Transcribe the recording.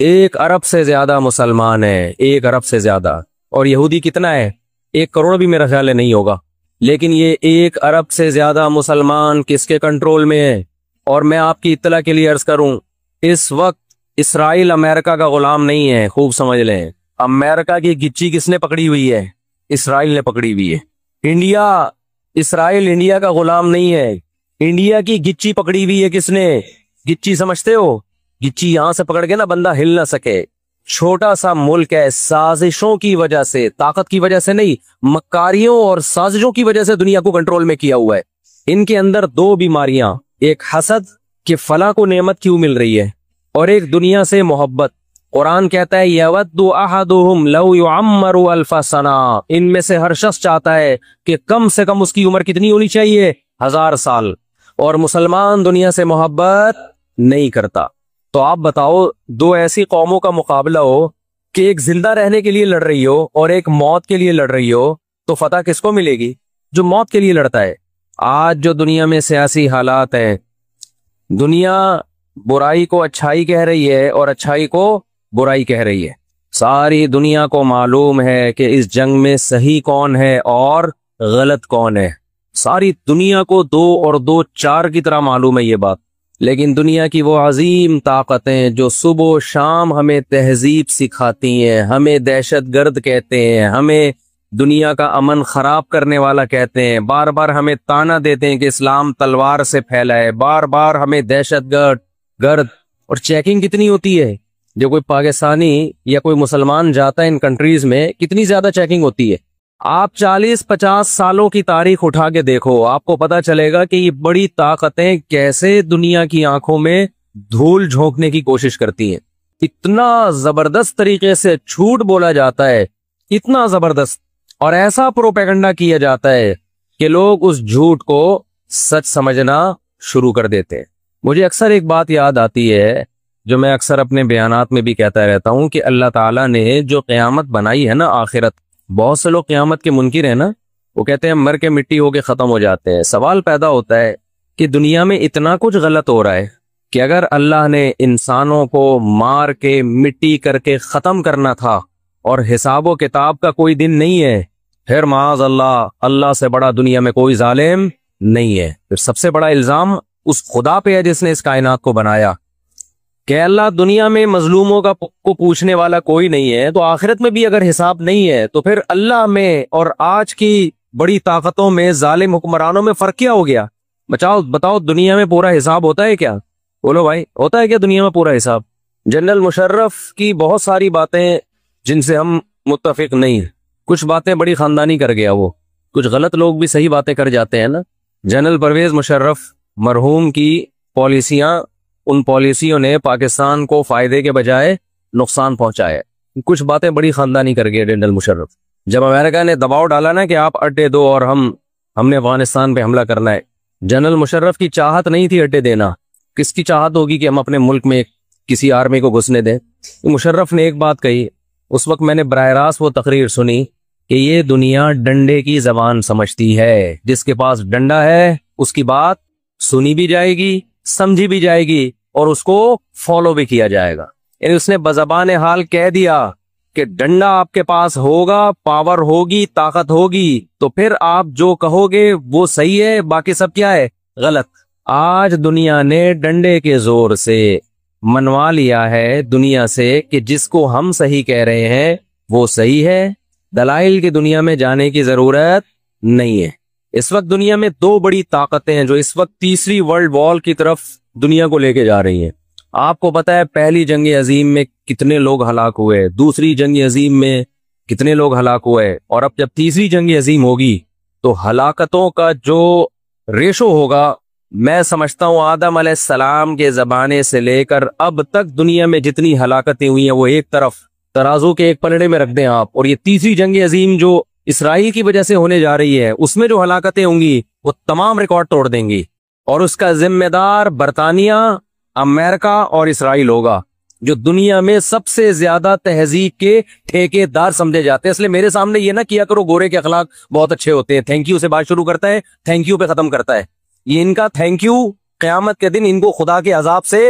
1 ارب سے زیادہ مسلمان ہیں، 1 ارب سے زیادہ. اور یہودی کتنا ہے؟ 1 کروڑ بھی میرا خیال ہے نہیں ہوگا. لیکن یہ 1 ارب سے زیادہ مسلمان کس کے کنٹرول میں ہیں؟ اور میں آپ کی اطلاع کے لیے عرض کروں، اس وقت اسرائیل امریکہ کا غلام نہیں ہے. خوب سمجھ لیں، امریکہ کی گچی کس نے پکڑی ہوئی ہے؟ اسرائیل نے پکڑی ہوئی ہے. اسرائیل انڈیا کا غلام نہیں ہے. انڈیا کی گچی پکڑی ہوئی ہے کس نے؟ گچی سمجھتے ہو؟ گچی یہاں سے پکڑ کے نا بندہ ہل نہ سکے. چھوٹا سا ملک ہے، سازشوں کی وجہ سے، طاقت کی وجہ سے نہیں، مکاریوں اور سازشوں کی وجہ سے دنیا کو کنٹرول میں کیا ہوا ہے. ان کے اندر 2 بیماریاں، ایک حسد کہ فلاں کو نعمت کیوں مل رہی ہے، اور ایک دنیا سے محبت. قرآن کہتا ہے یود احدہم لو یعمر 1000 سنہ، ان میں سے ہر شخص چاہتا ہے کہ کم سے کم اس کی عمر کتنی ہونی چاہیے؟ 1000 سال. اور مسلمان دنیا سے محبت نہیں کرتا. تو آپ بتاؤ، 2 ایسی قوموں کا مقابلہ ہو کہ ایک زندہ رہنے کے لیے لڑ رہی ہو اور ایک موت کے لیے لڑ رہی ہو، تو فتح کس کو ملے گی؟ جو موت کے لیے لڑتا ہے. آج جو دنیا میں سیاسی حالات ہیں، دنیا برائی کو اچھائی کہہ رہی ہے اور اچھائی کو برائی کہہ رہی ہے. ساری دنیا کو معلوم ہے کہ اس جنگ میں صحیح کون ہے اور غلط کون ہے. ساری دنیا کو 2 اور 2 4 کی طرح معلوم ہے یہ بات. لیکن دنیا کی وہ عظیم طاقتیں جو صبح و شام ہمیں تہذیب سکھاتی ہیں، ہمیں دہشت گرد کہتے ہیں، ہمیں دنیا کا امن خراب کرنے والا کہتے ہیں، بار بار ہمیں تانا دیتے ہیں کہ اسلام تلوار سے پھیلا ہے، بار بار ہمیں دہشت گرد. اور چیکنگ کتنی ہوتی ہے؟ جو کوئی پاکستانی یا کوئی مسلمان جاتا ہے ان کنٹریز میں، کتنی زیادہ چیکنگ ہوتی ہے. آپ 40-50 سالوں کی تاریخ اٹھا کے دیکھو، آپ کو پتا چلے گا کہ یہ بڑی طاقتیں کیسے دنیا کی آنکھوں میں دھول جھونکنے کی کوشش کرتی ہیں. اتنا زبردست طریقے سے جھوٹ بولا جاتا ہے، اتنا زبردست، اور ایسا پروپیگنڈا کیا جاتا ہے کہ لوگ اس جھوٹ کو سچ سمجھنا شروع کر دیتے ہیں. مجھے اکثر ایک بات یاد آتی ہے جو میں اکثر اپنے بیانات میں بھی کہتا رہتا ہوں کہ اللہ تعالیٰ نے جو قیامت بنائی ہے نا، آخرت، بہت سے لوگ قیامت کے منکر ہیں نا، وہ کہتے ہیں مر کے مٹی ہو کے ختم ہو جاتے ہیں. سوال پیدا ہوتا ہے کہ دنیا میں اتنا کچھ غلط ہو رہا ہے کہ اگر اللہ نے انسانوں کو مار کے مٹی کر کے ختم کرنا تھا اور حساب و کتاب کا کوئی دن نہیں ہے، پھر معاذ اللہ سے بڑا دنیا میں کوئی ظالم نہیں ہے. پھر سب سے بڑا الزام اس خدا پہ ہے جس نے اس کائنات کو بنایا کہ اللہ دنیا میں مظلوموں کو پوچھنے والا کوئی نہیں ہے، تو آخرت میں بھی اگر حساب نہیں ہے تو پھر اللہ میں اور آج کی بڑی طاقتوں میں، ظالم حکمرانوں میں فرق کیا ہو گیا؟ بتاؤ دنیا میں پورا حساب ہوتا ہے کیا؟ بولو بھائی، ہوتا ہے کیا دنیا میں پورا حساب؟ جنرل مشرف کی بہت ساری باتیں جن سے ہم متفق نہیں، کچھ باتیں بڑی خاندانی کر گیا وہ، کچھ غلط لوگ بھی صحیح باتیں کر جاتے ہیں نا. جنرل پرویز مشرف مرحوم کی پالیسیاں، ان پالیسیوں نے پاکستان کو فائدے کے بجائے نقصان پہنچایا. کچھ باتیں بڑی خاندانی کر گئے جنرل مشرف. جب امریکہ نے دباؤ ڈالا نا کہ آپ اڈے دو اور ہم نے افغانستان پہ حملہ کرنا ہے، جنرل مشرف کی چاہت نہیں تھی اڈے دینا. کس کی چاہت ہوگی کہ ہم اپنے ملک میں کسی آرمی کو گھسنے دیں؟ مشرف نے ایک بات کہی، اس وقت میں نے براہ راست وہ تقریر سنی کہ یہ دنیا ڈنڈے کی زبان سمجھتی ہے، جس کے پاس ڈنڈا ہے اس کی بات سنی بھی جائے گی، سمجھی بھی جائے گی، اور اس کو فالو بھی کیا جائے گا. یعنی اس نے بزبان حال کہہ دیا کہ ڈنڈا آپ کے پاس ہوگا، پاور ہوگی، طاقت ہوگی، تو پھر آپ جو کہو گے وہ صحیح ہے، باقی سب کیا ہے؟ غلط. آج دنیا نے ڈنڈے کے زور سے منوا لیا ہے دنیا سے کہ جس کو ہم صحیح کہہ رہے ہیں وہ صحیح ہے. دلائل کی دنیا میں جانے کی ضرورت نہیں ہے. اس وقت دنیا میں 2 بڑی طاقتیں ہیں جو اس وقت تیسری ورلڈ وار کی طرف دنیا کو لے کے جا رہی ہیں. آپ کو پتا ہے پہلی جنگ عظیم میں کتنے لوگ ہلاک ہوئے، دوسری جنگ عظیم میں کتنے لوگ ہلاک ہوئے، اور اب جب تیسری جنگ عظیم ہوگی تو ہلاکتوں کا جو ریشو ہوگا، میں سمجھتا ہوں آدم علیہ السلام کے زمانے سے لے کر اب تک دنیا میں جتنی ہلاکتیں ہوئی ہیں وہ ایک طرف ترازو کے ایک پلڑے میں رکھ دیں آپ، اور یہ تیسری جنگ عظیم جو اسرائیل کی وجہ سے ہونے جا رہی ہے اس میں جو ہلاکتیں ہوں گی وہ تمام ریکارڈ توڑ دیں گی، اور اس کا ذمہ دار برطانیہ، امریکہ اور اسرائیل ہوگا، جو دنیا میں سب سے زیادہ تہذیب کے ٹھیکے دار سمجھے جاتے ہیں. اس لیے میرے سامنے یہ نہ کیا کرو گورے کے اخلاق بہت اچھے ہوتے ہیں، تھینک یو سے بات شروع کرتا ہے، تھینک یو پہ ختم کرتا ہے. یہ ان کا تھینک یو قیامت کے دن ان کو خدا کے عذاب سے